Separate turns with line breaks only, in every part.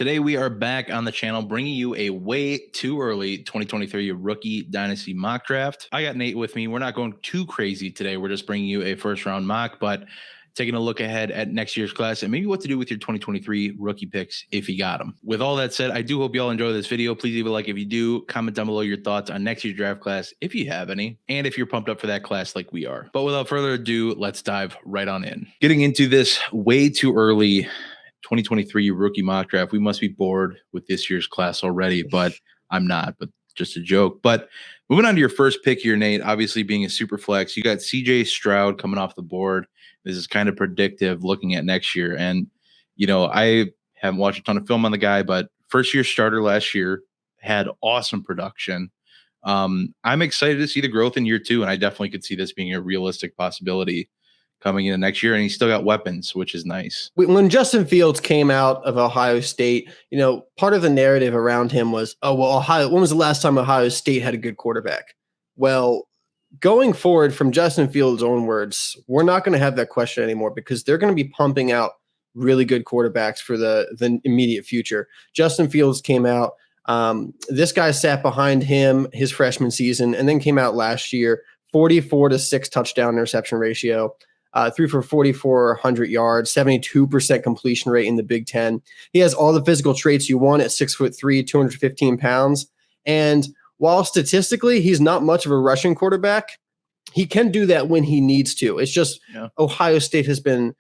Today we are back on the channel bringing you a way too early 2023 Rookie Dynasty Mock Draft. I got Nate with me. We're not going too crazy today. We're just bringing you a first round mock, but taking a look ahead at next year's class and maybe what to do with your 2023 rookie picks if you got them. With all that said, I do hope you all enjoy this video. Please leave a like if you do. Comment down below your thoughts on next year's draft class if you have any, and if you're pumped up for that class like we are. But without further ado, let's dive right on in. Getting into this way too early 2023 rookie mock draft. We must be bored with this year's class already, but I'm not, but just a joke. But moving on to your first pick here, Nate, obviously being a super flex, you got CJ Stroud coming off the board. This is kind of predictive looking at next year. And, you know, I haven't watched a ton of film on the guy, but first year starter last year, had awesome production. I'm excited to see the growth in year two, and I definitely could see this being a realistic possibility coming into next year, and he's still got weapons, which is nice.
When Justin Fields came out of Ohio State, you know, part of the narrative around him was, oh, well, when was the last time Ohio State had a good quarterback? Well, going forward from Justin Fields' own words, we're not going to have that question anymore because they're going to be pumping out really good quarterbacks for the immediate future. Justin Fields came out. This guy sat behind him his freshman season and then came out last year, 44-6 touchdown interception ratio. Threw for 4,400 yards, 72% completion rate in the Big Ten. He has all the physical traits you want at 6'3", 215 pounds. And while statistically he's not much of a rushing quarterback, he can do that when he needs to. It's just Ohio State has been,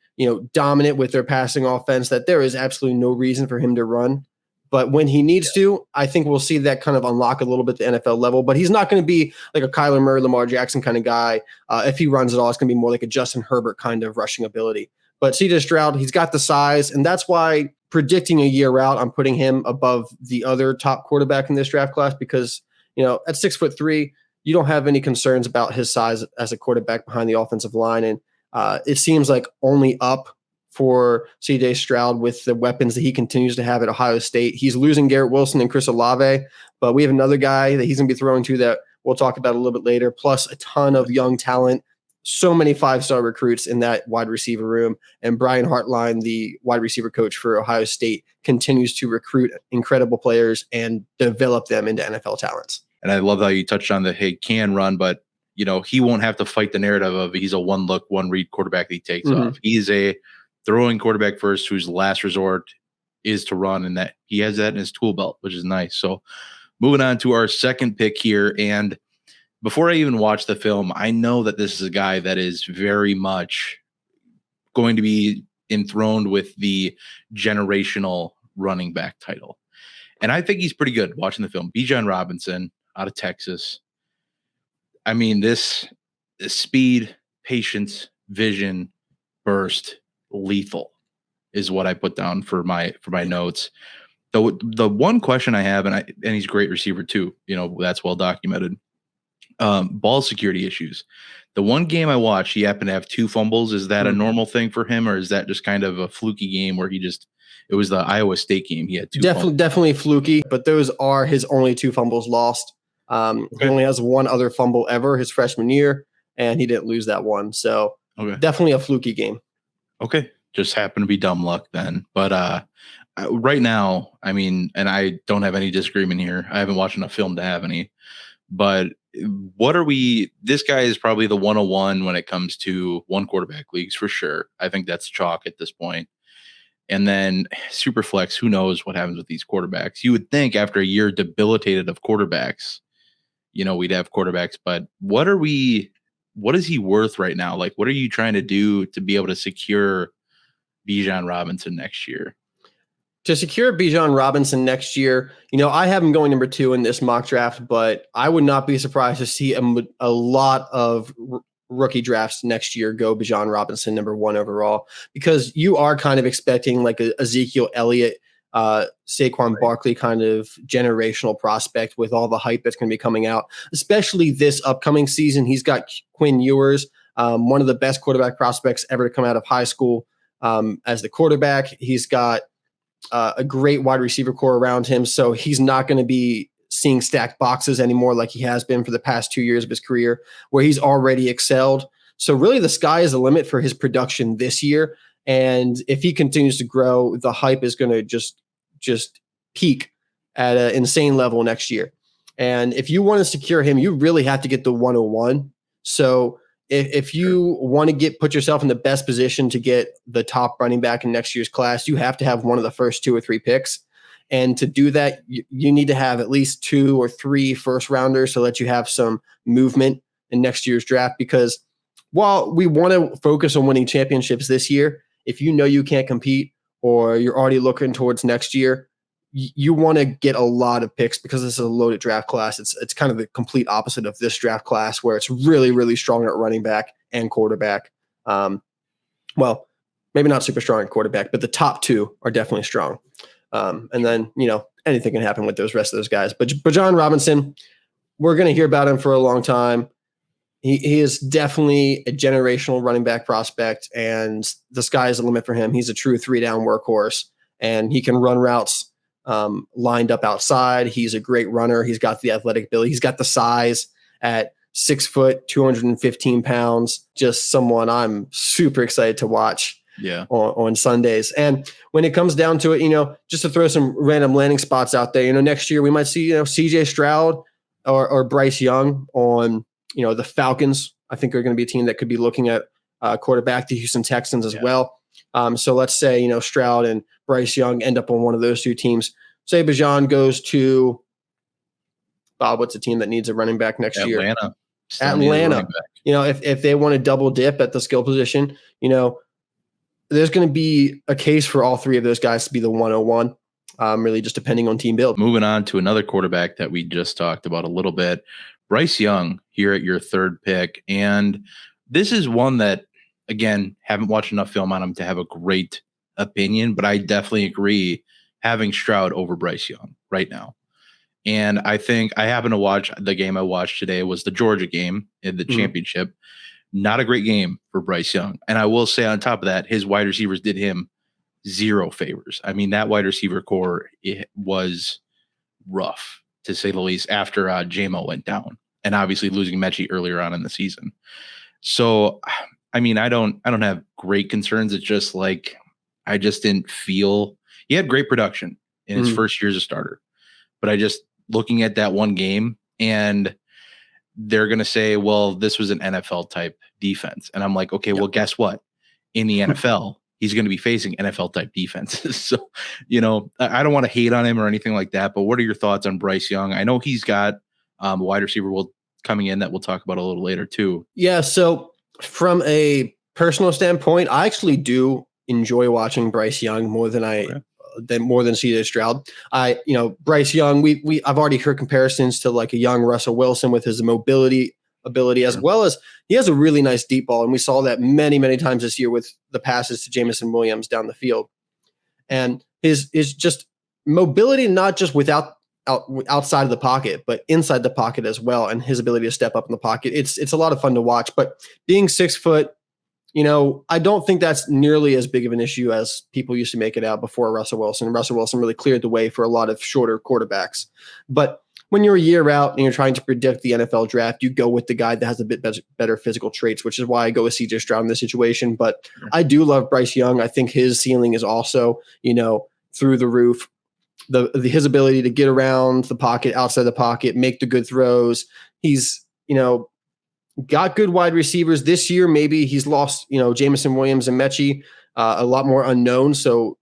dominant with their passing offense that there is absolutely no reason for him to run. But when he needs to, I think we'll see that kind of unlock a little bit at the NFL level. But he's not going to be like a Kyler Murray, Lamar Jackson kind of guy. If he runs at all, it's going to be more like a Justin Herbert kind of rushing ability. But CJ Stroud, he's got the size, and that's why predicting a year out, I'm putting him above the other top quarterback in this draft class because, at 6'3", you don't have any concerns about his size as a quarterback behind the offensive line. And it seems like only up for CJ Stroud with the weapons that he continues to have at Ohio State. He's losing Garrett Wilson and Chris Olave, but we have another guy that he's going to be throwing to that we'll talk about a little bit later, plus a ton of young talent, so many five-star recruits in that wide receiver room. And Brian Hartline, the wide receiver coach for Ohio State, continues to recruit incredible players and develop them into NFL talents.
And I love how you touched on the, hey, can run, but he won't have to fight the narrative of he's a one-look, one-read quarterback that he takes off. He's a throwing quarterback first, whose last resort is to run, and that he has that in his tool belt, which is nice. So moving on to our second pick here. And before I even watch the film, I know that this is a guy that is very much going to be enthroned with the generational running back title. And I think he's pretty good watching the film. Bijan Robinson out of Texas. I mean, this speed, patience, vision, burst, lethal is what I put down for my notes. The one question I have, and he's a great receiver too, that's well documented. Ball security issues. The one game I watched, he happened to have 2 fumbles. Is that a normal thing for him, or is that just kind of a fluky game where it was the Iowa State game, he had 2 fumbles?
Definitely fluky, but those are his only 2 fumbles lost. He only has 1 other fumble ever his freshman year, and he didn't lose that one. So definitely a fluky game.
Okay. Just happened to be dumb luck then. But right now, I mean, and I don't have any disagreement here. I haven't watched enough film to have any. But this guy is probably the 101 when it comes to one quarterback leagues for sure. I think that's chalk at this point. And then super flex, who knows what happens with these quarterbacks. You would think after a year debilitated of quarterbacks, we'd have quarterbacks. But what is he worth right now? Like, what are you trying to do to be able to secure Bijan Robinson next year?
To secure Bijan Robinson next year, I have him going number 2 in this mock draft, but I would not be surprised to see a lot of rookie drafts next year go Bijan Robinson number 1 overall, because you are kind of expecting like a Ezekiel Elliott, Saquon Barkley kind of generational prospect with all the hype that's going to be coming out, especially this upcoming season. He's got Quinn Ewers, one of the best quarterback prospects ever to come out of high school as the quarterback. He's got a great wide receiver core around him, so he's not going to be seeing stacked boxes anymore like he has been for the past 2 years of his career, where he's already excelled. So really the sky is the limit for his production this year. And if he continues to grow, the hype is going to just just peak at an insane level next year. And if you want to secure him, you really have to get the 101. So if you want to put yourself in the best position to get the top running back in next year's class, you have to have one of the first 2 or 3 picks. And to do that, you need to have at least 2 or 3 first rounders so that you have some movement in next year's draft. Because while we want to focus on winning championships this year, if you know you can't compete or you're already looking towards next year, you want to get a lot of picks because this is a loaded draft class. It's kind of the complete opposite of this draft class where it's really, really strong at running back and quarterback. Well, maybe not super strong at quarterback, but the top 2 are definitely strong. And then, anything can happen with those rest of those guys. But John Robinson, we're going to hear about him for a long time. He is definitely a generational running back prospect, and the sky is the limit for him. He's a true 3-down workhorse, and he can run routes lined up outside. He's a great runner. He's got the athletic ability. He's got the size at 6 foot, 215 pounds. Just someone I'm super excited to watch on Sundays. And when it comes down to it, just to throw some random landing spots out there, next year we might see, CJ Stroud or Bryce Young on, the Falcons. I think are going to be a team that could be looking at quarterback, the Houston Texans as well. So let's say, Stroud and Bryce Young end up on one of those 2 teams. Say Bijan goes to Bob, what's a team that needs a running back next year? Atlanta. If they want to double dip at the skill position, there's going to be a case for all 3 of those guys to be the 101, really just depending on team build.
Moving on to another quarterback that we just talked about a little bit, Bryce Young here at your 3rd pick. And this is one that, again, haven't watched enough film on him to have a great opinion, but I definitely agree having Stroud over Bryce Young right now. And I think I happened to watch the game I watched today was the Georgia game in the championship. Not a great game for Bryce Young. And I will say on top of that, his wide receivers did him 0 favors. I mean, that wide receiver core, it was rough to say the least after JMO went down and obviously losing Mechie earlier on in the season. So, I mean, I don't have great concerns. It's just like, I just didn't feel he had great production in his first year as a starter, but I just looking at that one game and they're going to say, well, this was an NFL type defense. And I'm like, okay, well, guess what? In the NFL, he's going to be facing NFL type defenses. So, I don't want to hate on him or anything like that, but what are your thoughts on Bryce Young? I know he's got a wide receiver coming in that we'll talk about a little later too.
Yeah. So from a personal standpoint, I actually do enjoy watching Bryce Young more than CJ Stroud. Bryce Young, I've already heard comparisons to like a young Russell Wilson with his mobility ability, as well as he has a really nice deep ball. And we saw that many, many times this year with the passes to Jameson Williams down the field. And his just mobility, not just outside of the pocket, but inside the pocket as well. And his ability to step up in the pocket. It's a lot of fun to watch, but being 6 foot, I don't think that's nearly as big of an issue as people used to make it out before Russell Wilson. Russell Wilson really cleared the way for a lot of shorter quarterbacks. But when you're a year out and you're trying to predict the NFL draft, you go with the guy that has a bit better physical traits, which is why I go with CJ Stroud in this situation. But I do love Bryce Young. I think his ceiling is also, through the roof. His ability to get around the pocket, outside the pocket, make the good throws. He's, got good wide receivers this year. Maybe he's lost, Jameson Williams and Mechie, a lot more unknown. So,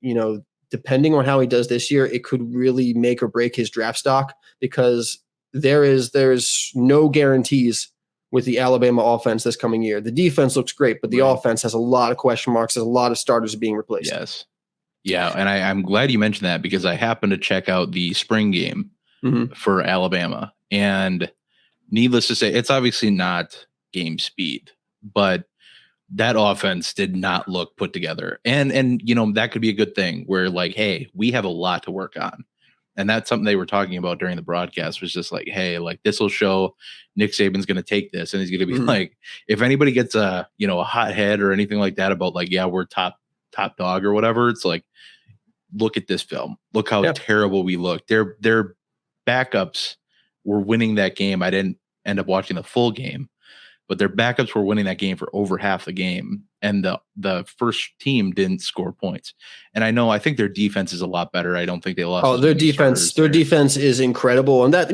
depending on how he does this year, it could really make or break his draft stock because there's no guarantees with the Alabama offense this coming year. The defense looks great, but the offense has a lot of question marks. There's a lot of starters being replaced.
Yes. Yeah. And I'm glad you mentioned that because I happened to check out the spring game for Alabama. And needless to say, it's obviously not game speed, but that offense did not look put together. And that could be a good thing where like, hey, we have a lot to work on. And that's something they were talking about during the broadcast was just like, hey, like this will show Nick Saban's going to take this. And he's going to be like, if anybody gets a hot head or anything like that about like, yeah, we're top dog or whatever. It's like, look at this film. Look how terrible we look. Their backups were winning that game. I didn't end up watching the full game, but their backups were winning that game for over half the game. and the first team didn't score points. And I think their defense is a lot better. I don't think they lost.
Oh, their defense is incredible. And that's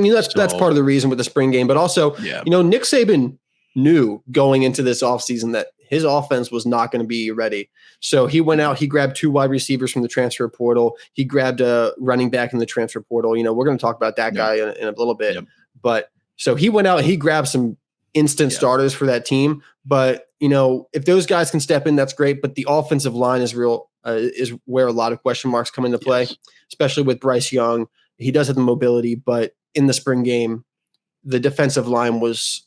part of the reason with the spring game, but also, Nick Saban knew going into this offseason that his offense was not going to be ready. So he went out, he grabbed 2 wide receivers from the transfer portal. He grabbed a running back in the transfer portal. We're going to talk about that guy in a little bit, but so he went out, he grabbed some instant starters for that team. But, if those guys can step in, that's great. But the offensive line is where a lot of question marks come into play, especially with Bryce Young. He does have the mobility, but in the spring game, the defensive line was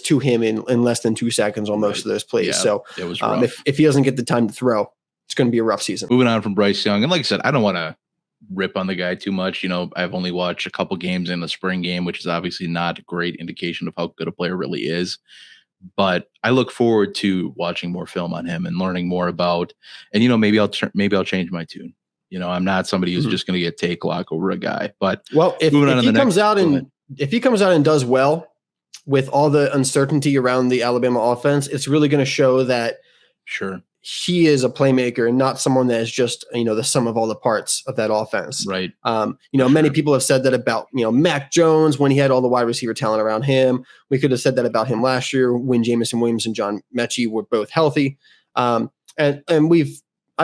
to him in less than 2 seconds on most of those plays.
Yeah,
so
it was rough.
If he doesn't get the time to throw, it's going to be a rough season.
Moving on from Bryce Young. And like I said, I don't want to rip on the guy too much. I've only watched a couple games in the spring game, which is obviously not a great indication of how good a player really is. But I look forward to watching more film on him and learning more about, and maybe I'll change my tune. I'm not somebody who's just going to get take lock over a guy. But
if he comes out and does well with all the uncertainty around the Alabama offense, it's really going to show that he is a playmaker and not someone that is just, the sum of all the parts of that offense.
Right.
Many people have said that about, Mac Jones when he had all the wide receiver talent around him. We could have said that about him last year when Jamison Williams and John Mechie were both healthy. I've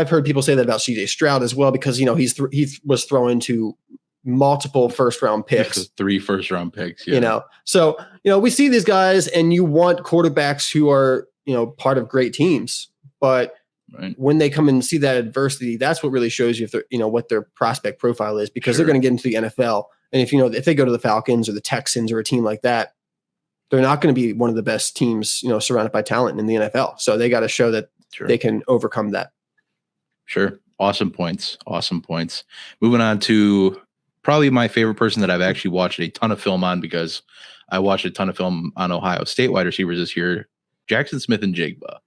heard people say that about CJ Stroud as well, because, he was thrown to multiple first-round picks.
3 first-round picks.
So, we see these guys and you want quarterbacks who are, part of great teams. But when they come and see that adversity, that's what really shows you if they're, what their prospect profile is, because they're going to get into the NFL. And if they go to the Falcons or the Texans or a team like that, they're not going to be one of the best teams, surrounded by talent in the NFL. So they got to show that they can overcome that.
Sure. Awesome points. Moving on to probably my favorite person that I've actually watched a ton of film on, because I watched a ton of film on Ohio State wide receivers this year, Jackson Smith-Njigba.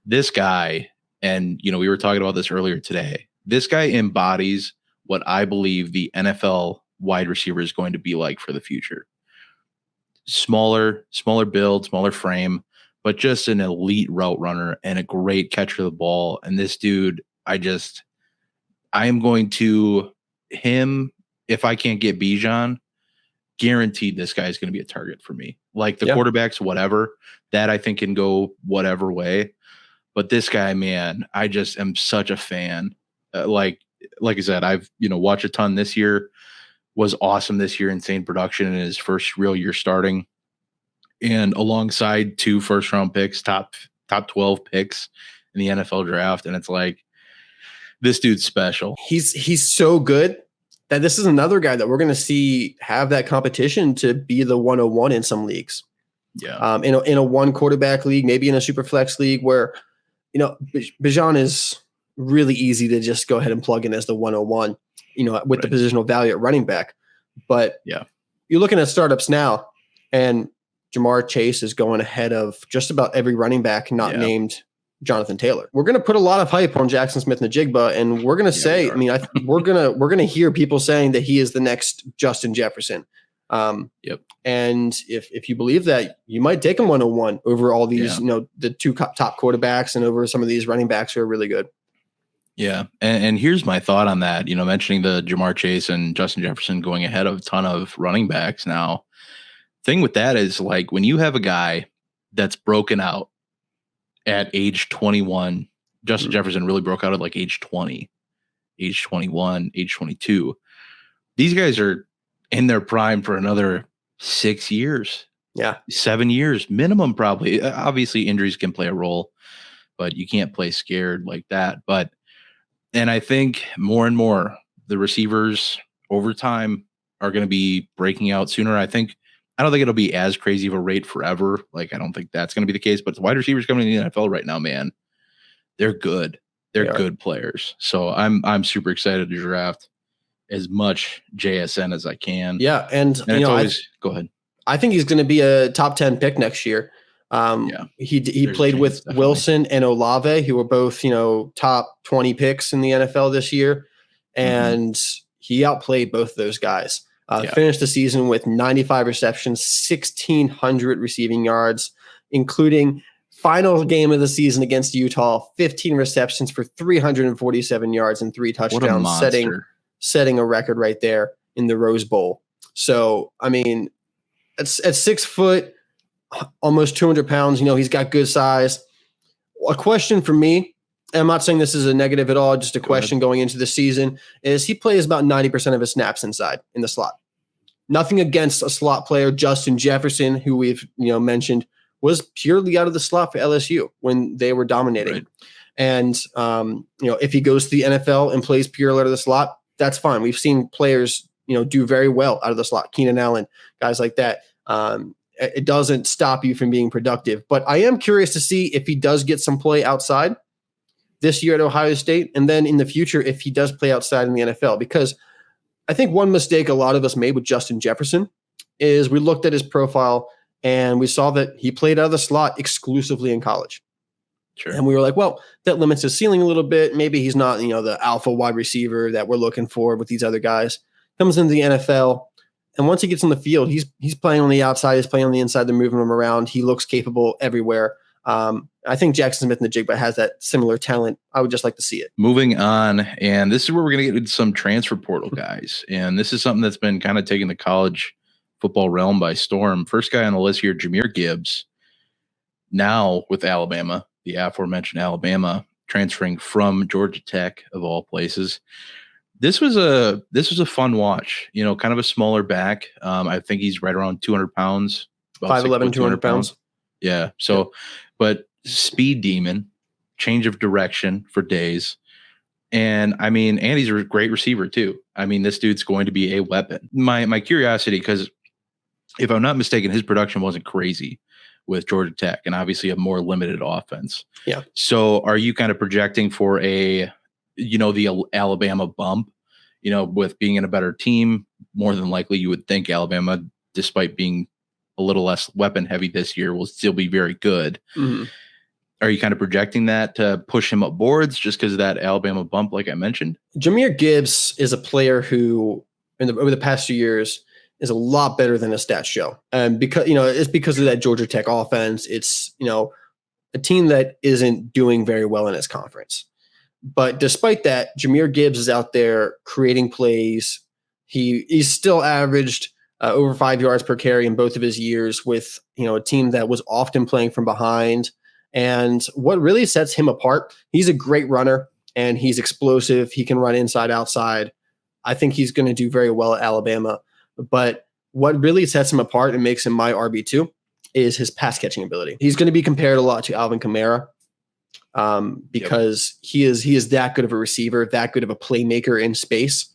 This guy, and we were talking about this earlier today, this guy embodies what I believe the NFL wide receiver is going to be like for the future. Smaller build, smaller frame, but just an elite route runner and a great catcher of the ball. And this dude, I am going to him, if I can't get Bijan, guaranteed this guy is going to be a target for me. Like the quarterbacks, whatever, that I think can go whatever way. But this guy, man, I just am such a fan. Like I said, I've watched a ton this year. Was awesome this year, insane production in his first real year starting, and alongside 2 first-round picks, top 12 picks in the NFL draft. And it's like, this dude's special.
He's so good that this is another guy that we're going to see have that competition to be the 101 in some leagues.
Yeah.
In a 1 quarterback league, maybe in a super flex league where, Bijan is really easy to just go ahead and plug in as the 101, with the positional value at running back. But you're looking at startups now, and Jamar Chase is going ahead of just about every running back not named Jonathan Taylor. We're going to put a lot of hype on Jackson Smith-Njigba, and we're going to say, we're going to hear people saying that he is the next Justin Jefferson. And if you believe that, you might take him 101 over all these, the 2 top quarterbacks and over some of these running backs who are really good.
Yeah. And here's my thought on that, mentioning the Jamar Chase and Justin Jefferson going ahead of a ton of running backs now. Thing with that is, like, when you have a guy that's broken out at age 21, Justin Jefferson really broke out at like age 20, age 21, age 22. These guys are in their prime for another 6 years. 7 years minimum, probably. Obviously injuries can play a role, but you can't play scared like that. And I think more and more the receivers over time are going to be breaking out sooner. I don't think it'll be as crazy of a rate forever. Like, I don't think that's going to be the case, but the wide receivers coming in the NFL right now, man, they're good. They're good players. So I'm super excited to draft as much JSN as I can.
Yeah. And
it's always, go ahead.
I think he's going to be a top 10 pick next year. He played with definitely Wilson and Olave, who were both, top 20 picks in the NFL this year. And he outplayed both those guys. Finished the season with 95 receptions, 1,600 receiving yards, including Final game of the season against Utah, 15 receptions for 347 yards and 3 touchdowns,
What a monster.
setting a record right there in the Rose Bowl. So, I mean, at 6 foot, almost 200 pounds, he's got good size. A question for me, and I'm not saying this is a negative at all, just a question going into the season, is he plays about 90% of his snaps inside in the slot. Nothing against a slot player, Justin Jefferson, who we've mentioned, was purely out of the slot for LSU when they were dominating. Right. And, if he goes to the NFL and plays purely out of the slot, that's fine. We've seen players, do very well out of the slot. Keenan Allen, guys like that. It doesn't stop you from being productive. But I am curious to see if he does get some play outside this year at Ohio State, and then in the future if he does play outside in the NFL. Because I think one mistake a lot of us made with Justin Jefferson is we looked at his profile and we saw that he played out of the slot exclusively in college.
Sure.
And we were like, well, that limits his ceiling a little bit. Maybe he's not, the alpha wide receiver that we're looking for with these other guys. Comes into the NFL, and once he gets on the field, he's playing on the outside, he's playing on the inside, they're moving him around. He looks capable everywhere. I think Jackson Smith and the Jigba has that similar talent. I would just like to see it.
Moving on, and this is where we're going to get into some transfer portal guys. And this is something that's been kind of taking the college football realm by storm. First guy on the list here, Jahmyr Gibbs, now with Alabama, the aforementioned Alabama, transferring from Georgia Tech of all places. This was a fun watch, kind of a smaller back. I think he's right around 200 pounds.
5'11", 200 pounds.
Yeah. So, but speed demon, change of direction for days. And I mean, Andy's a great receiver too. I mean, this dude's going to be a weapon. My curiosity, because if I'm not mistaken, his production wasn't crazy with Georgia Tech, and obviously a more limited offense.
Yeah.
So are you kind of projecting for the Alabama bump, with being in a better team? More than likely you would think Alabama, despite being a little less weapon heavy this year, will still be very good.
Mm-hmm.
Are you kind of projecting that to push him up boards just because of that Alabama bump, like I mentioned?
Jahmyr Gibbs is a player who, over the past 2 years, is a lot better than his stats show. And because, it's because of that Georgia Tech offense. It's, a team that isn't doing very well in its conference. But despite that, Jahmyr Gibbs is out there creating plays. He's still averaged over 5 yards per carry in both of his years with, a team that was often playing from behind. And what really sets him apart, he's a great runner and he's explosive. He can run inside, outside. I think he's going to do very well at Alabama. But what really sets him apart and makes him my RB2 is his pass catching ability. He's going to be compared a lot to Alvin Kamara because he is that good of a receiver, that good of a playmaker in space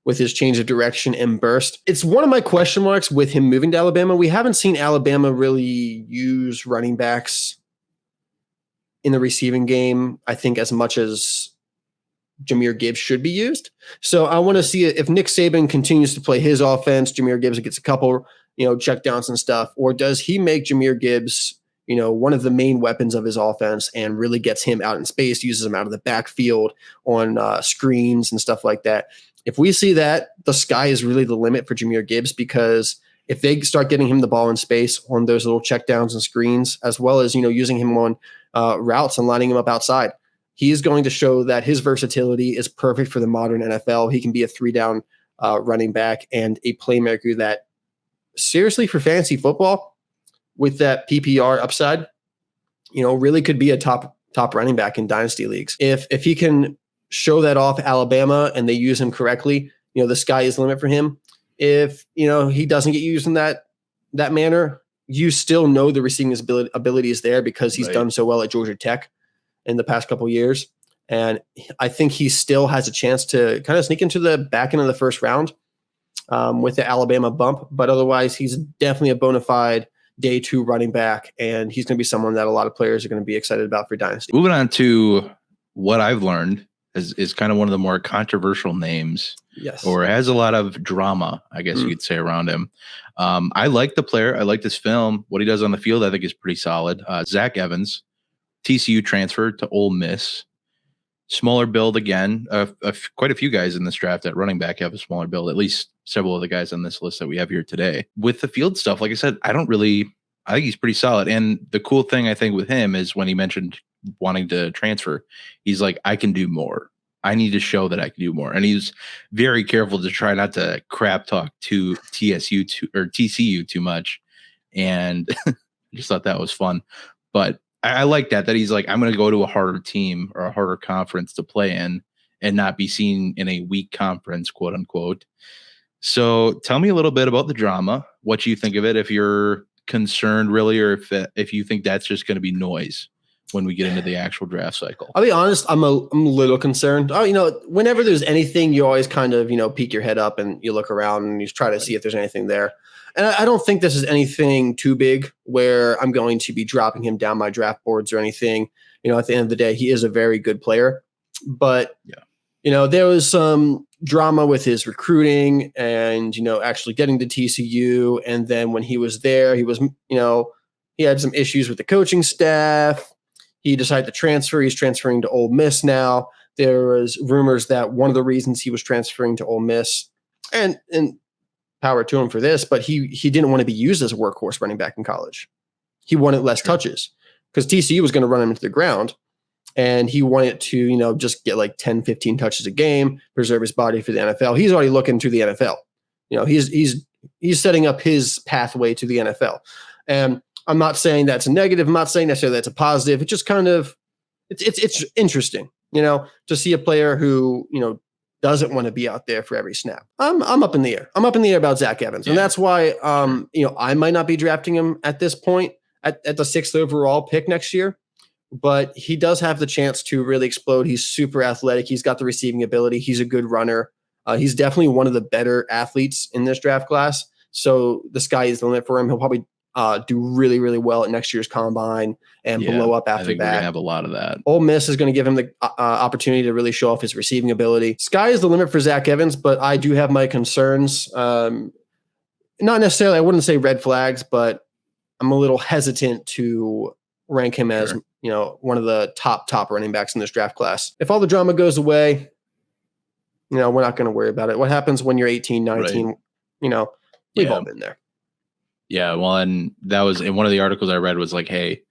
with his change of direction and burst. It's one of my question marks with him moving to Alabama. We haven't seen Alabama really use running backs in the receiving game, I think, as much as Jahmyr Gibbs should be used. So I want to see if Nick Saban continues to play his offense, Jahmyr Gibbs gets a couple, check downs and stuff, or does he make Jahmyr Gibbs, one of the main weapons of his offense and really gets him out in space, uses him out of the backfield on screens and stuff like that. If we see that, the sky is really the limit for Jahmyr Gibbs, because if they start getting him the ball in space on those little check downs and screens, as well as, using him on routes and lining him up outside, he is going to show that his versatility is perfect for the modern NFL. He can be a 3-down running back and a playmaker that, seriously, for fantasy football, with that PPR upside, really could be a top running back in dynasty leagues. If he can show that off Alabama and they use him correctly, the sky is the limit for him. If he doesn't get used in that manner, you still know the receiving ability is there because he's done so well at Georgia Tech in the past couple of years. And I think he still has a chance to kind of sneak into the back end of the first round with the Alabama bump. But otherwise, he's definitely a bona fide day 2 running back. And he's going to be someone that a lot of players are going to be excited about for dynasty.
Moving on to what I've learned is kind of one of the more controversial names.
Yes.
Or has a lot of drama, I guess you could say, around him. I like the player. I like this film. What he does on the field, I think, is pretty solid. Zach Evans, TCU transferred to Ole Miss. Smaller build again. Quite a few guys in this draft at running back have a smaller build, at least several of the guys on this list that we have here today. With the field stuff, like I said, I'm I think he's pretty solid. And the cool thing I think with him is when he mentioned wanting to transfer, he's like, I can do more. I need to show that I can do more. And he's very careful to try not to crap talk to TCU too much. And I just thought that was fun. But I like that he's like, I'm going to go to a harder team or a harder conference to play in and not be seen in a weak conference, quote unquote. So tell me a little bit about the drama, what you think of it, if you're concerned really, or if you think that's just going to be noise when we get into the actual draft cycle.
I'll be honest, I'm a little concerned. Oh, whenever there's anything, you always kind of, peek your head up and you look around and you try to see if there's anything there. And I don't think this is anything too big where I'm going to be dropping him down my draft boards or anything. At the end of the day, he is a very good player. But, there was some drama with his recruiting and, actually getting to TCU. And then when he was there, he was, he had some issues with the coaching staff. He decided to transfer. He's transferring to Ole Miss now. There was rumors that one of the reasons he was transferring to Ole Miss, and power to him for this, but he didn't want to be used as a workhorse running back in college. He wanted less touches because TCU was going to run him into the ground, and he wanted to, just get like 10, 15 touches a game, preserve his body for the NFL. He's already looking to the NFL. He's setting up his pathway to the NFL. And I'm not saying that's a negative. I'm not saying necessarily that's a positive. It's just kind of, it's interesting, to see a player who, doesn't want to be out there for every snap. I'm up in the air. I'm up in the air about Zach Evans. And that's why, I might not be drafting him at this point at the 6th overall pick next year, but he does have the chance to really explode. He's super athletic. He's got the receiving ability. He's a good runner. He's definitely one of the better athletes in this draft class. So the sky is the limit for him. He'll probably do really, really well at next year's combine and blow up after
I think
that.
We're going to have a lot of that.
Ole Miss is going to give him the opportunity to really show off his receiving ability. Sky is the limit for Zach Evans, but I do have my concerns. Not necessarily, I wouldn't say red flags, but I'm a little hesitant to rank him as, one of the top running backs in this draft class. If all the drama goes away, we're not going to worry about it. What happens when you're 18, 19, we've all been there.
Yeah, well, and that was in one of the articles I read was like, hey,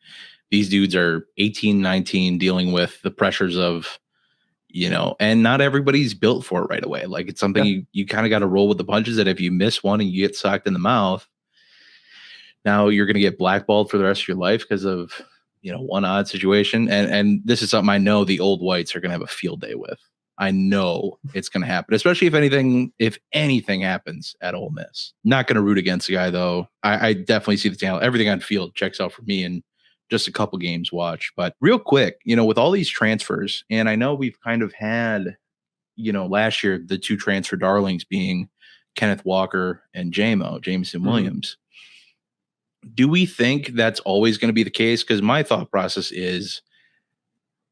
these dudes are 18, 19 dealing with the pressures of, and not everybody's built for it right away. Like it's something you kind of got to roll with the punches that if you miss one and you get socked in the mouth, now you're going to get blackballed for the rest of your life because of, one odd situation. And this is something I know the old whites are going to have a field day with. I know it's going to happen, especially if anything happens at Ole Miss. Not going to root against the guy, though. I definitely see the talent. Everything on field checks out for me in just a couple games watched. But real quick, with all these transfers, and I know we've kind of had, last year, the two transfer darlings being Kenneth Walker and Jameson Williams. Do we think that's always going to be the case? Because my thought process is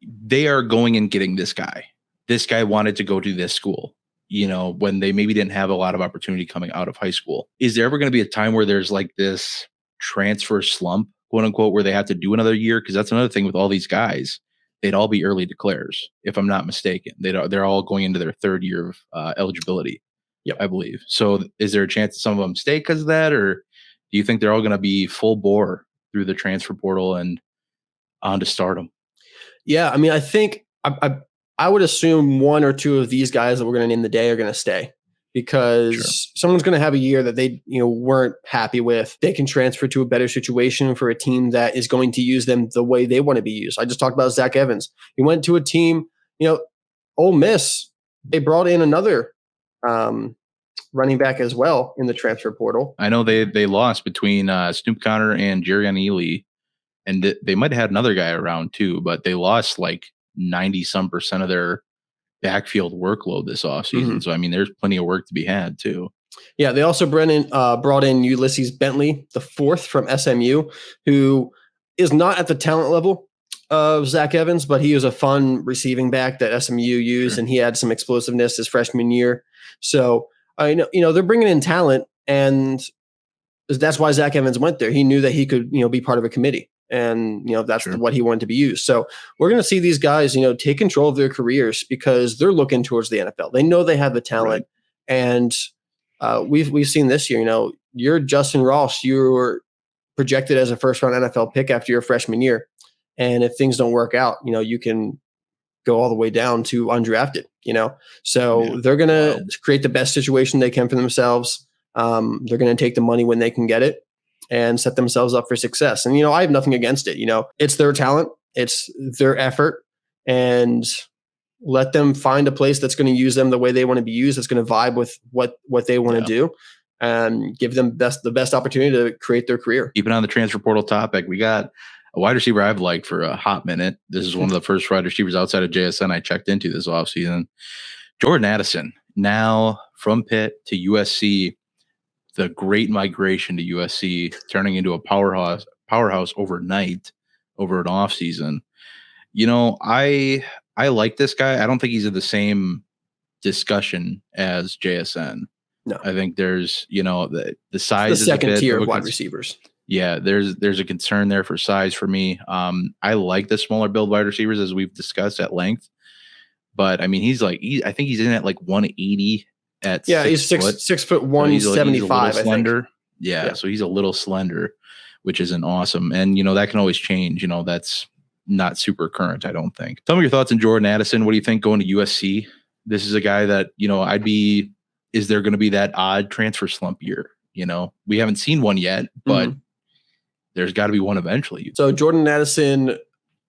they are going and getting this guy. This guy wanted to go to this school, when they maybe didn't have a lot of opportunity coming out of high school. Is there ever going to be a time where there's like this transfer slump, quote unquote, where they have to do another year? Because that's another thing with all these guys. They'd all be early declares, if I'm not mistaken. They're all going into their third year of eligibility, I believe. So is there a chance that some of them stay because of that? Or do you think they're all going to be full bore through the transfer portal and on to stardom?
Yeah, I mean, I think I would assume one or two of these guys that we're going to name the day are going to stay because someone's going to have a year that they weren't happy with. They can transfer to a better situation for a team that is going to use them the way they want to be used. I just talked about Zach Evans. He went to a team, Ole Miss, they brought in another running back as well in the transfer portal.
I know they lost between Snoop Conner and Jerrion Ely, and they might have had another guy around too, but they lost like 90% of their backfield workload this offseason. So, I mean, there's plenty of work to be had too.
Yeah. They also brought in Ulysses Bentley, the fourth from SMU, who is not at the talent level of Zach Evans, but he was a fun receiving back that SMU used, and he had some explosiveness his freshman year. So, I know, they're bringing in talent, and that's why Zach Evans went there. He knew that he could, be part of a committee. And, that's what he wanted to be used. So we're going to see these guys, take control of their careers because they're looking towards the NFL. They know they have the talent. And we've seen this year, you're Justin Ross, you're projected as a first round NFL pick after your freshman year. And if things don't work out, you can go all the way down to undrafted, So they're going to create the best situation they can for themselves. They're going to take the money when they can get it and set themselves up for success. And, I have nothing against it. It's their talent, it's their effort, and let them find a place that's going to use them the way they want to be used. That's going to vibe with what they want to do, and give them the best opportunity to create their career.
Keeping on the transfer portal topic, we got a wide receiver I've liked for a hot minute. This is one of the first wide receivers outside of JSN I checked into this offseason. Jordan Addison, now from Pitt to USC, the great migration to USC, turning into a powerhouse overnight over an offseason. I like this guy. I don't think he's in the same discussion as JSN.
No.
I think there's, the size
is the second tier of wide receivers.
Yeah, there's a concern there for size for me. I like the smaller build wide receivers, as we've discussed at length. But I mean, I think he's in at like 180 at
he's 6 foot 175.
So slender. Yeah, so he's a little slender, which isn't awesome. And that can always change. That's not super current, I don't think. Tell me your thoughts on Jordan Addison. What do you think going to USC? This is a guy that, is there going to be that odd transfer slump year? We haven't seen one yet, but there's got to be one eventually.
So Jordan Addison,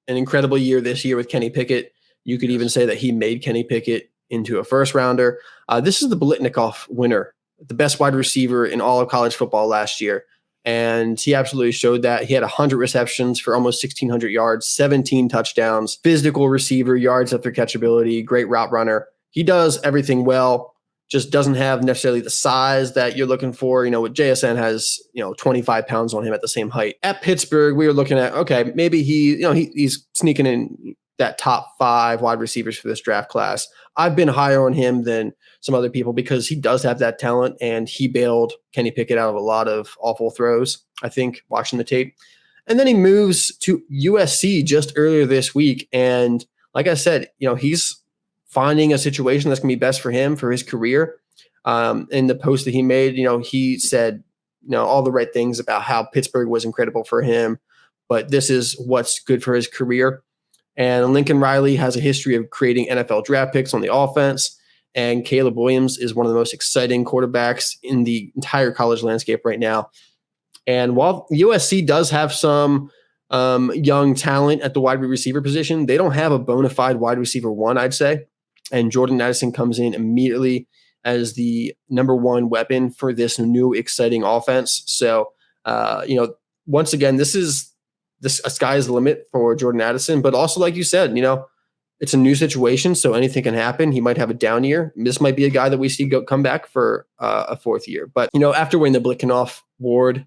an incredible year this year with Kenny Pickett. You could even say that he made Kenny Pickett into a first rounder. This is the Biletnikoff winner, the best wide receiver in all of college football last year. And he absolutely showed that. He had 100 receptions for almost 1,600 yards, 17 touchdowns, physical receiver, yards after catchability, great route runner. He does everything well, just doesn't have necessarily the size that you're looking for. With JSN has, 25 pounds on him at the same height. At Pittsburgh, we were looking at, okay, maybe he's sneaking in that top 5 wide receivers for this draft class. I've been higher on him than some other people because he does have that talent, and he bailed Kenny Pickett out of a lot of awful throws, I think, watching the tape. And then he moves to USC just earlier this week. And like I said, he's finding a situation that's going to be best for him, for his career. In the post that he made, he said, all the right things about how Pittsburgh was incredible for him, but this is what's good for his career. And Lincoln Riley has a history of creating NFL draft picks on the offense. And Caleb Williams is one of the most exciting quarterbacks in the entire college landscape right now. And while USC does have some young talent at the wide receiver position, they don't have a bona fide wide receiver one, I'd say. And Jordan Addison comes in immediately as the number one weapon for this new exciting offense. So, once again, the sky's the limit for Jordan Addison, but also, like you said, it's a new situation, so anything can happen. He might have a down year. This might be a guy that we see come back for a 4th year. But, after winning the Biletnikoff Award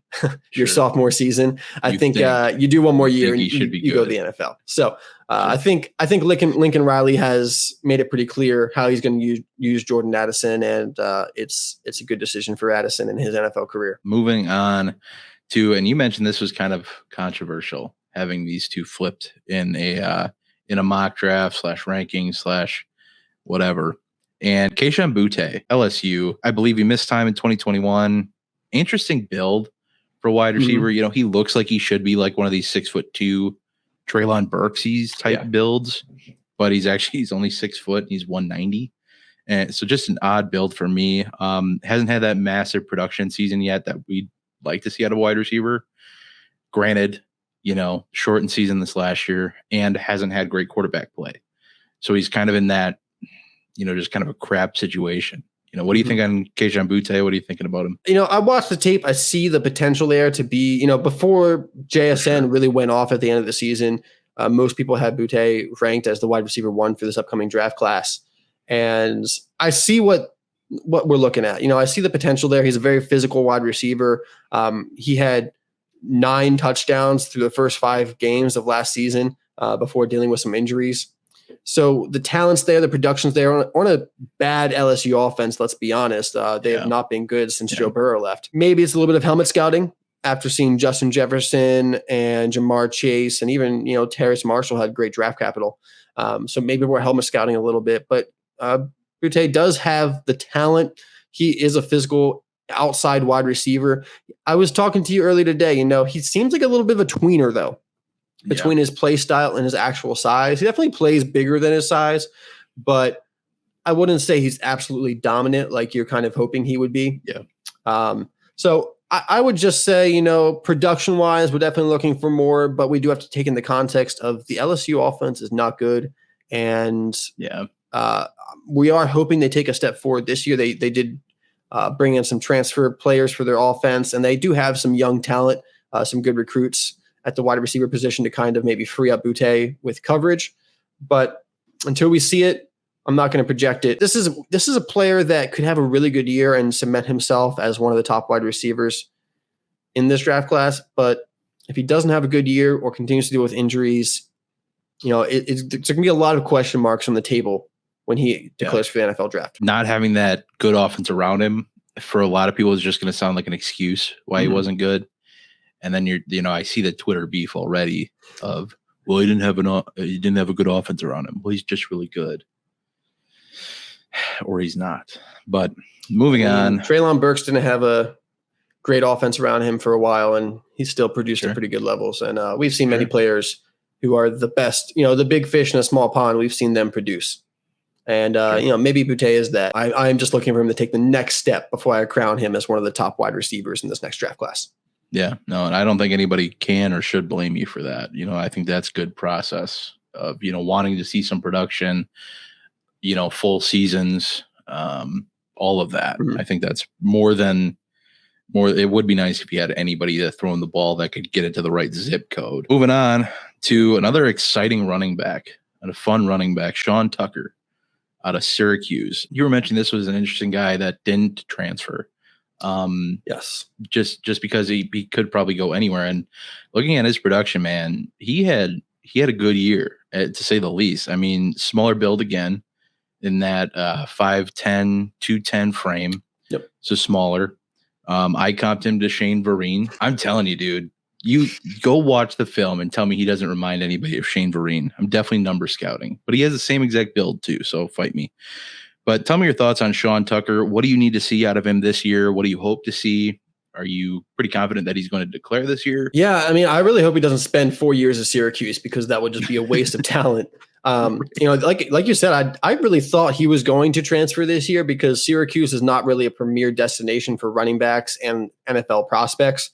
your sophomore season, I think you do one more year and you go to the NFL. So I think Lincoln Riley has made it pretty clear how he's going to use Jordan Addison, and it's a good decision for Addison in his NFL career.
Moving on to, and you mentioned this was kind of controversial, having these two flipped in a mock draft / rankings / whatever. And Kayshon Boutte, LSU, I believe he missed time in 2021. Interesting build for a wide receiver. He looks like he should be like one of these 6'2" Treylon Burksies type builds, but he's only 6 foot. He's 190. And so just an odd build for me. Hasn't had that massive production season yet that we'd like to see out of a wide receiver. Granted, shortened season this last year and hasn't had great quarterback play. So he's kind of in that, just kind of a crap situation. What do you think on Kayshon Boutte? What are you thinking about him?
I watched the tape. I see the potential there to be, before JSN really went off at the end of the season, most people had Boutte ranked as the wide receiver 1 for this upcoming draft class. And I see what we're looking at. I see the potential there. He's a very physical wide receiver. He had 9 touchdowns through the first 5 games of last season before dealing with some injuries. So the talent's there, the production's there on a bad LSU offense. Let's be honest. They have not been good since Joe Burrow left. Maybe it's a little bit of helmet scouting after seeing Justin Jefferson and Jamar Chase and even, Terrace Marshall had great draft capital. So maybe we're helmet scouting a little bit, but Boutte does have the talent. He is a physical outside wide receiver. I was talking to you earlier today. He seems like a little bit of a tweener, though, between his play style and his actual size. He definitely plays bigger than his size, but I wouldn't say he's absolutely dominant like you're kind of hoping he would be. So I would just say, production-wise, we're definitely looking for more, but we do have to take in the context of the LSU offense is not good. And we are hoping they take a step forward this year. They did bring in some transfer players for their offense, and they do have some young talent, some good recruits at the wide receiver position to kind of maybe free up Boutte with coverage. But until we see it, I'm not going to project it. This is a player that could have a really good year and cement himself as one of the top wide receivers in this draft class. But if he doesn't have a good year or continues to deal with injuries, there's going to be a lot of question marks on the table when he declares for the NFL draft.
Not having that good offense around him for a lot of people is just going to sound like an excuse why he wasn't good. And then I see the Twitter beef already of, well, he didn't have a good offense around him. Well, he's just really good. Or he's not. But moving on.
Treylon Burks didn't have a great offense around him for a while, and he still produced at pretty good levels. And we've seen many players who are the best, the big fish in a small pond, we've seen them produce. And, maybe Boutte is that. I'm just looking for him to take the next step before I crown him as one of the top wide receivers in this next draft class.
Yeah, no, and I don't think anybody can or should blame you for that. I think that's good process of, wanting to see some production, full seasons, all of that. I think that's more. It would be nice if you had anybody that throwing the ball that could get it to the right zip code. Moving on to another exciting running back and a fun running back, Sean Tucker out of Syracuse. You were mentioning this was an interesting guy that didn't transfer.
Yes.
Just because he could probably go anywhere. And looking at his production, man, he had a good year, to say the least. I mean, smaller build again in that 5'10", 210 frame.
Yep.
So smaller. I comped him to Shane Vereen. I'm telling you, dude, you go watch the film and tell me he doesn't remind anybody of Shane Vereen. I'm definitely number scouting, but he has the same exact build too. So fight me. But tell me your thoughts on Sean Tucker. What do you need to see out of him this year? What do you hope to see? Are you pretty confident that he's going to declare this year?
Yeah, I mean, I really hope he doesn't spend 4 years at Syracuse, because that would just be a waste of talent. Like you said, I really thought he was going to transfer this year, because Syracuse is not really a premier destination for running backs and NFL prospects.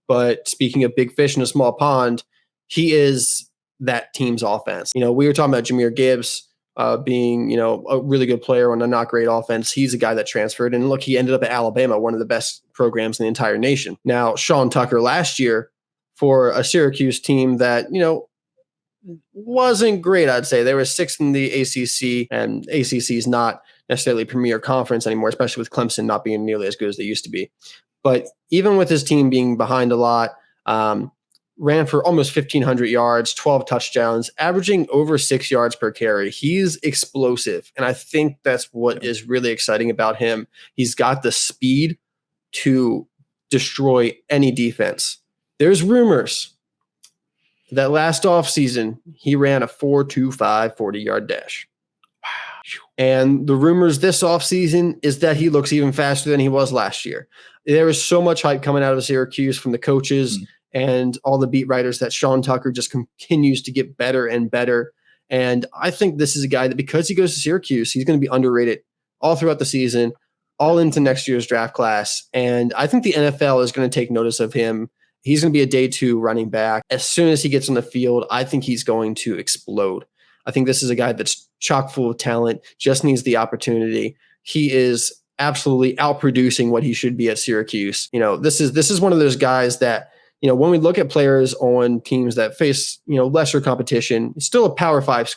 But speaking of big fish in a small pond, he is that team's offense. We were talking about Jahmyr Gibbs being, a really good player on a not great offense. He's a guy that transferred, and look, he ended up at Alabama, one of the best programs in the entire nation. Now, Sean Tucker last year for a Syracuse team that, wasn't great, I'd say. They were sixth in the ACC, and ACC is not necessarily a premier conference anymore, especially with Clemson not being nearly as good as they used to be. But even with his team being behind a lot, ran for almost 1,500 yards, 12 touchdowns, averaging over 6 yards per carry. He's explosive, and I think that's what is really exciting about him. He's got the speed to destroy any defense. There's rumors that last offseason he ran a 4.25 40-yard dash. And the rumors this offseason is that he looks even faster than he was last year. There is so much hype coming out of Syracuse from the coaches and all the beat writers that Sean Tucker just continues to get better and better. And I think this is a guy that, because he goes to Syracuse, he's going to be underrated all throughout the season, all into next year's draft class. And I think the NFL is going to take notice of him. He's going to be a day 2 running back. As soon as he gets on the field, I think he's going to explode. I think this is a guy that's chock full of talent, just needs the opportunity. He is absolutely outproducing what he should be at Syracuse. This is one of those guys that, when we look at players on teams that face, lesser competition, it's still a Power 5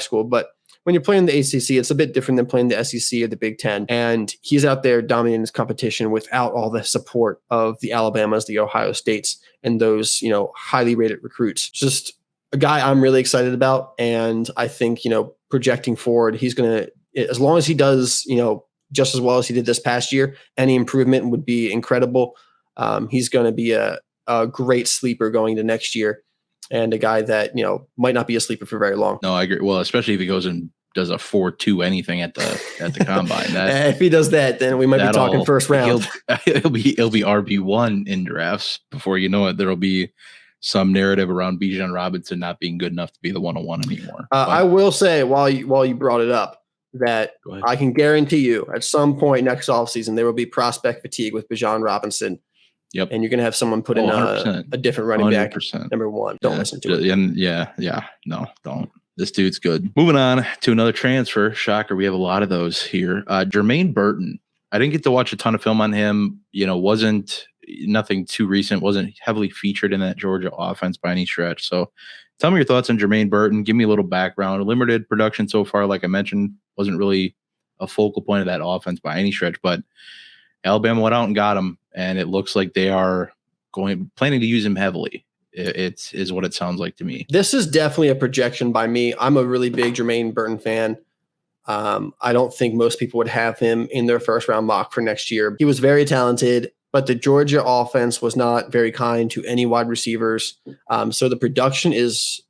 school, but when you're playing the ACC, it's a bit different than playing the SEC or the Big Ten. And he's out there dominating his competition without all the support of the Alabamas, the Ohio States, and those, highly rated recruits. Just a guy I'm really excited about. And I think, projecting forward, he's going to, as long as he does, just as well as he did this past year, any improvement would be incredible. He's going to be a great sleeper going to next year, and a guy that, might not be a sleeper for very long.
No, I agree. Well, especially if he goes and does a 4.2 anything at the combine.
If he does that, then we might be talking first round.
He'll be RB1 in drafts before you know it. There'll be some narrative around Bijan Robinson not being good enough to be the 101 anymore.
I will say while you brought it up that I can guarantee you at some point next offseason there will be prospect fatigue with Bijan Robinson.
Yep.
And you're going to have someone put in a different running back, 100%. Number one. Don't listen to it.
And no, don't. This dude's good. Moving on to another transfer. Shocker, we have a lot of those here. Jermaine Burton. I didn't get to watch a ton of film on him. Wasn't nothing too recent. Wasn't heavily featured in that Georgia offense by any stretch. So tell me your thoughts on Jermaine Burton. Give me a little background. Limited production so far, like I mentioned. Wasn't really a focal point of that offense by any stretch. But Alabama went out and got him. And it looks like they are planning to use him heavily. It is what it sounds like to me.
This is definitely a projection by me. I'm a really big Jermaine Burton fan. I don't think most people would have him in their first round mock for next year. He was very talented, but the Georgia offense was not very kind to any wide receivers. So the production is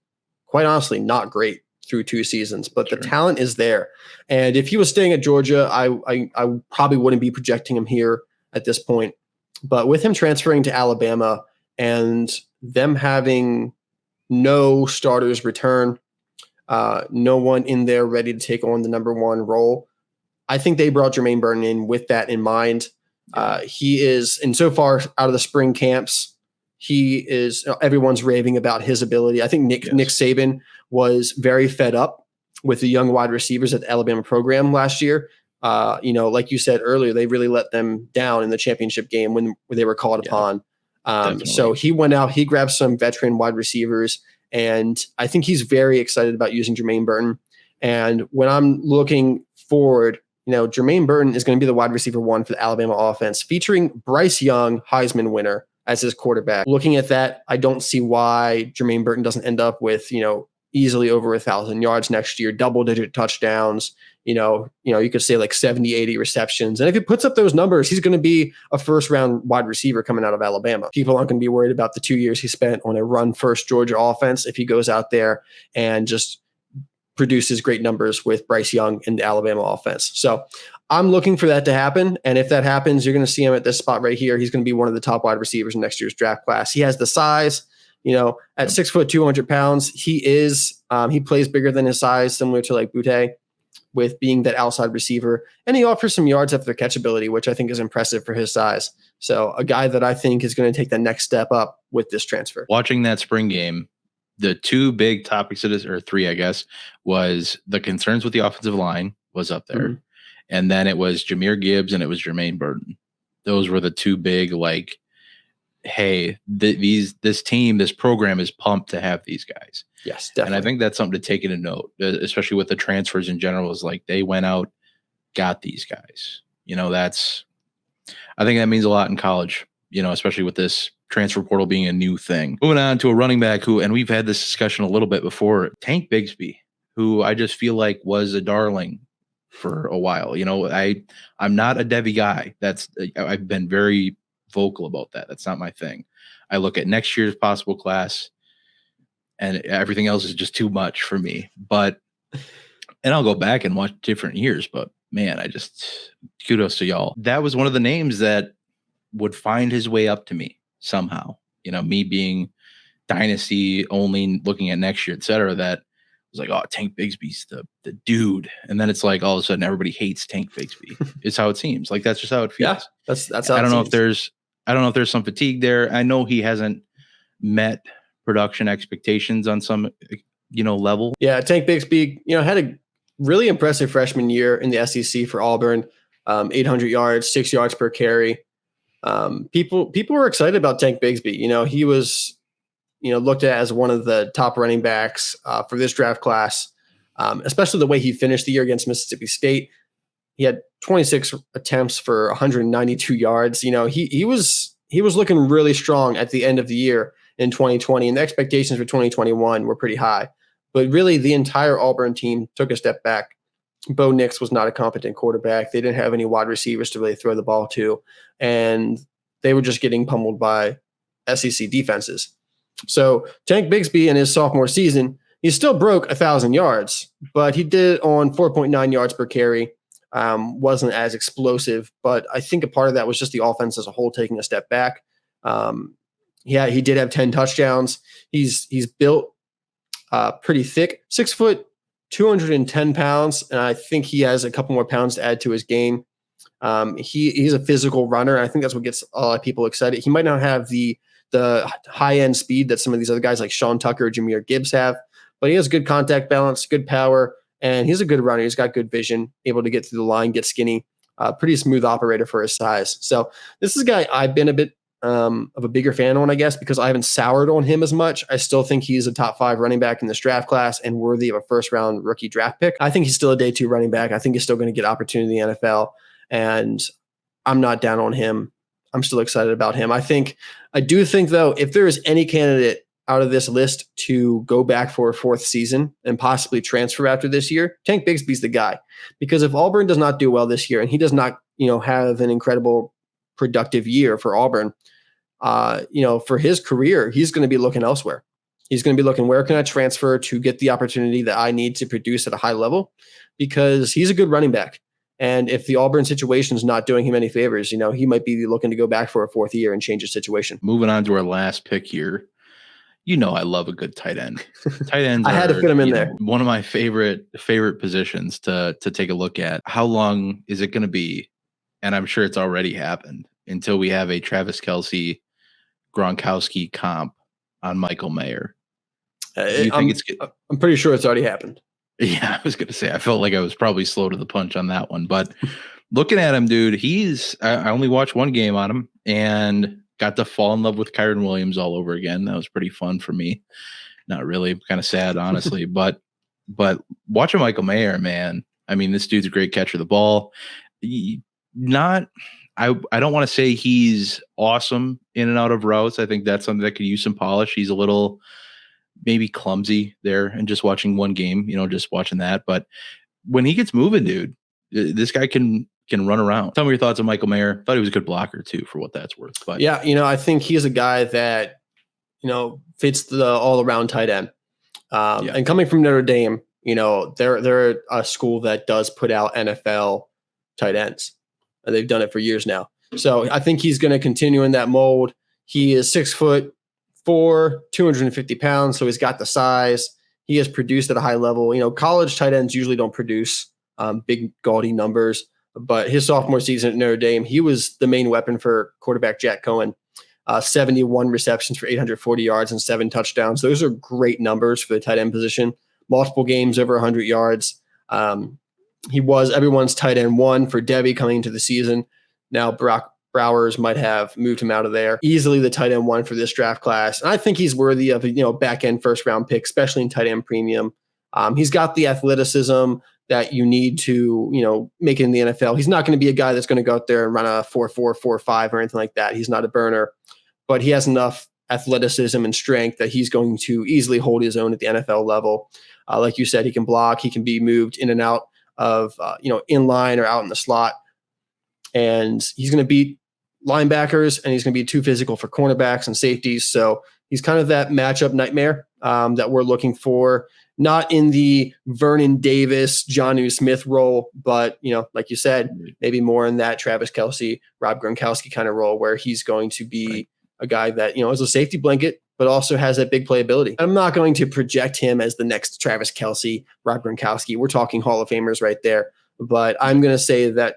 quite honestly not great through 2 seasons, but the talent is there. And if he was staying at Georgia, I probably wouldn't be projecting him here at this point. But with him transferring to Alabama and them having no starters return, no one in there ready to take on the number 1 role, I think they brought Jermaine Burton in with that in mind. He is, and so far out of the spring camps, he is, everyone's raving about his ability. I think Nick Saban was very fed up with the young wide receivers at the Alabama program last year. Like you said earlier, they really let them down in the championship game when they were called upon. So he went out, he grabbed some veteran wide receivers, and I think he's very excited about using Jermaine Burton. And when I'm looking forward, Jermaine Burton is going to be the wide receiver 1 for the Alabama offense, featuring Bryce Young, Heisman winner, as his quarterback. Looking at that, I don't see why Jermaine Burton doesn't end up with, easily over 1,000 yards next year, double-digit touchdowns. You could say like 70, 80 receptions. And if he puts up those numbers, he's going to be a first-round wide receiver coming out of Alabama. People aren't going to be worried about the 2 years he spent on a run-first Georgia offense if he goes out there and just produces great numbers with Bryce Young in the Alabama offense. So I'm looking for that to happen. And if that happens, you're going to see him at this spot right here. He's going to be one of the top wide receivers in next year's draft class. He has the size. At 6 foot, 200 pounds, he plays bigger than his size, similar to like Butte, with being that outside receiver. And he offers some yards after catchability, which I think is impressive for his size. So a guy that I think is going to take the next step up with this transfer.
Watching that spring game, the 2 big topics of this, or 3, I guess, was the concerns with the offensive line was up there. Mm-hmm. And then it was Jahmyr Gibbs and it was Jermaine Burton. Those were the 2 big, like, hey, this team, this program is pumped to have these guys.
Yes, definitely.
And I think that's something to take into note, especially with the transfers in general, is like they went out, got these guys. I think that means a lot in college, especially with this transfer portal being a new thing. Moving on to a running back and we've had this discussion a little bit before, Tank Bigsby, who I just feel like was a darling for a while. I'm not a Devy guy. I've been very vocal about that. That's not my thing. I look at next year's possible class and everything else is just too much for me. And I'll go back and watch different years, but man, kudos to y'all. That was one of the names that would find his way up to me somehow. Me being dynasty only, looking at next year, et cetera, that was like, oh, Tank Bigsby's the dude. And then it's like all of a sudden everybody hates Tank Bigsby. It's how it seems. Like that's just how it feels.
Yeah, that's how
I don't know if there's some fatigue there. I know he hasn't met production expectations on some, level.
Yeah, Tank Bigsby, had a really impressive freshman year in the SEC for Auburn, 800 yards, 6 yards per carry. People were excited about Tank Bigsby. He was, looked at as one of the top running backs for this draft class, especially the way he finished the year against Mississippi State. He had 26 attempts for 192 yards. He was looking really strong at the end of the year in 2020, and the expectations for 2021 were pretty high. But really, the entire Auburn team took a step back. Bo Nix was not a competent quarterback. They didn't have any wide receivers to really throw the ball to, and they were just getting pummeled by SEC defenses. So Tank Bigsby in his sophomore season He still broke 1,000 yards, but he did it on 4.9 yards per carry. Wasn't as explosive, but I think a part of that was just the offense as a whole taking a step back. He did have 10 touchdowns. He's built pretty thick, 6 foot, 210 pounds, and I think he has a couple more pounds to add to his game. He's a physical runner. I think that's what gets a lot of people excited. He might not have the high end speed that some of these other guys like Sean Tucker or Jahmyr Gibbs have, but he has good contact balance, good power, and he's a good runner. He's got good vision, able to get through the line, get skinny, pretty smooth operator for his size. So this is a guy I've been a bit of a bigger fan on, I guess, because I haven't soured on him as much. I still think he's a top 5 running back in this draft class and worthy of a first round rookie draft pick. I think he's still a day 2 running back. I think he's still going to get opportunity in the NFL, and I'm not down on him. I'm still excited about him. I do think though, if there is any candidate out of this list to go back for a 4th season and possibly transfer after this year, Tank Bigsby's the guy. Because if Auburn does not do well this year, and he does not, have an incredible productive year for Auburn, for his career, he's going to be looking elsewhere. He's going to be looking, where can I transfer to get the opportunity that I need to produce at a high level? Because he's a good running back. And if the Auburn situation is not doing him any favors, he might be looking to go back for a 4th year and change his situation.
Moving on to our last pick here. I love a good tight end. Tight ends
I had to fit him in there.
One of my favorite positions to take a look at. How long is it going to be? And I'm sure it's already happened until we have a Travis Kelce, Gronkowski comp on Michael Mayer.
I'm pretty sure it's already happened.
Yeah, I was going to say, I felt like I was probably slow to the punch on that one. But looking at him, dude, I only watched one game on him and got to fall in love with Kyren Williams all over again. That was pretty fun for me. Not really, kind of sad, honestly. but watching Michael Mayer, man, I mean, this dude's a great catcher of the ball. I don't want to say he's awesome in and out of routes. I think that's something that could use some polish. He's a little maybe clumsy there, and just watching one game, just watching that. But when he gets moving, dude, this guy can run around. Tell me your thoughts on Michael Mayer. Thought he was a good blocker too, for what that's worth. But
yeah, I think he's a guy that, fits the all around tight end. And coming from Notre Dame, they're a school that does put out NFL tight ends. And they've done it for years now. So I think he's going to continue in that mold. He is 6'4", 250 pounds. So he's got the size. He has produced at a high level. College tight ends usually don't produce big gaudy numbers, but his sophomore season at Notre Dame, he was the main weapon for quarterback Jack Cohen. 71 receptions for 840 yards and 7 touchdowns. Those are great numbers for the tight end position. Multiple games over 100 yards. He was everyone's tight end 1 for Debbie coming into the season. Now Brock Browers might have moved him out of there. Easily the tight end 1 for this draft class. And I think he's worthy of a back end first round pick, especially in tight end premium. He's got the athleticism that you need to, make it in the NFL. He's not going to be a guy that's going to go out there and run a 4.4, 4.5 or anything like that. He's not a burner, but he has enough athleticism and strength that he's going to easily hold his own at the NFL level. Like you said, he can block. He can be moved in and out of, in line or out in the slot. And he's going to beat linebackers, and he's going to be too physical for cornerbacks and safeties. So he's kind of that matchup nightmare that we're looking for. Not in the Vernon Davis, Jonnu Smith role, but, like you said, maybe more in that Travis Kelce, Rob Gronkowski kind of role, where he's going to be a guy that, is a safety blanket, but also has that big playability. I'm not going to project him as the next Travis Kelce, Rob Gronkowski. We're talking Hall of Famers right there. But I'm going to say that,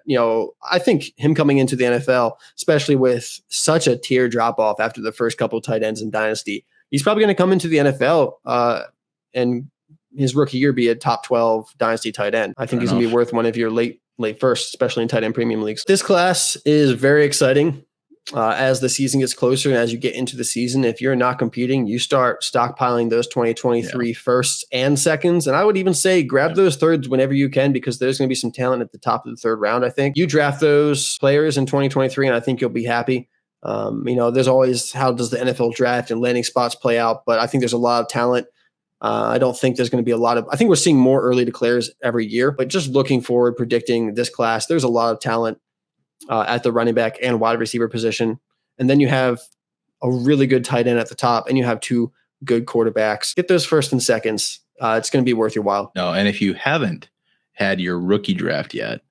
I think him coming into the NFL, especially with such a tier drop off after the first couple of tight ends in Dynasty, he's probably going to come into the NFL and his rookie year be a top 12 Dynasty tight end. I think he's going to be worth one of your late first, especially in tight end premium leagues. This class is very exciting. As the season gets closer and as you get into the season, if you're not competing, you start stockpiling those 2023 firsts and seconds. And I would even say grab those thirds whenever you can, because there's going to be some talent at the top of the 3rd round. I think you draft those players in 2023 and I think you'll be happy. There's always, how does the NFL draft and landing spots play out? But I think there's a lot of talent. I don't think there's going to be I think we're seeing more early declares every year, but just looking forward, predicting this class, there's a lot of talent at the running back and wide receiver position. And then you have a really good tight end at the top, and you have 2 good quarterbacks. Get those first and seconds. it's going to be worth your while.
No, and if you haven't had your rookie draft yet,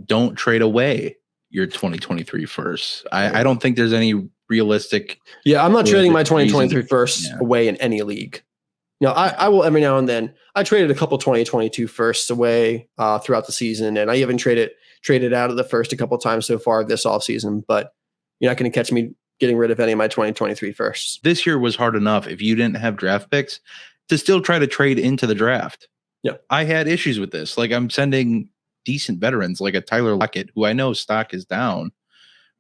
don't trade away your 2023 first. I don't think there's any realistic.
Yeah, I'm not trading my 2023
reason.
firsts away in any league. I will every now and then. I traded a couple 2022 firsts away throughout the season, and I even traded out of the first a couple times so far this offseason, but you're not going to catch me getting rid of any of my 2023 firsts.
This year was hard enough if you didn't have draft picks to still try to trade into the draft.
Yeah.
I had issues with this. Like, I'm sending decent veterans like a Tyler Lockett, who I know stock is down,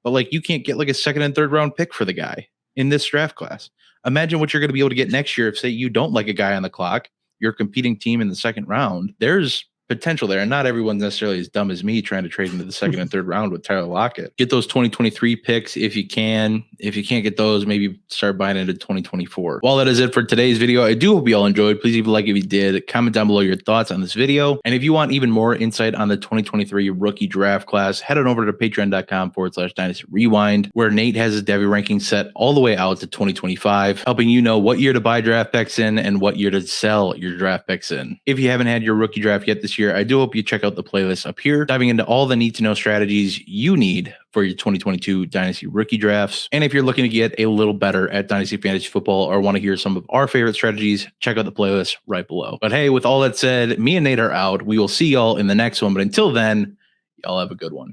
but like, you can't get like a second and third round pick for the guy in this draft class. Imagine what you're going to be able to get next year if, say, you don't like a guy on the clock, you're a competing team in the second round. There's potential there, and not everyone's necessarily as dumb as me trying to trade into the second and third round with Tyler Lockett. Get those 2023 picks if you can. If you can't get those, maybe start buying into 2024. Well, that is it for today's video. I do hope you all enjoyed. Please leave a like if you did. Comment down below your thoughts on this video. And if you want even more insight on the 2023 rookie draft class, head on over to patreon.com/Dynasty Rewind, where Nate has his Devy rankings set all the way out to 2025, helping you know what year to buy draft picks in and what year to sell your draft picks in. If you haven't had your rookie draft yet this year, I do hope you check out the playlist up here, diving into all the need-to-know strategies you need for your 2022 Dynasty rookie drafts. And if you're looking to get a little better at Dynasty Fantasy Football or want to hear some of our favorite strategies, check out the playlist right below. But hey, with all that said, me and Nate are out. We will see y'all in the next one. But until then, y'all have a good one.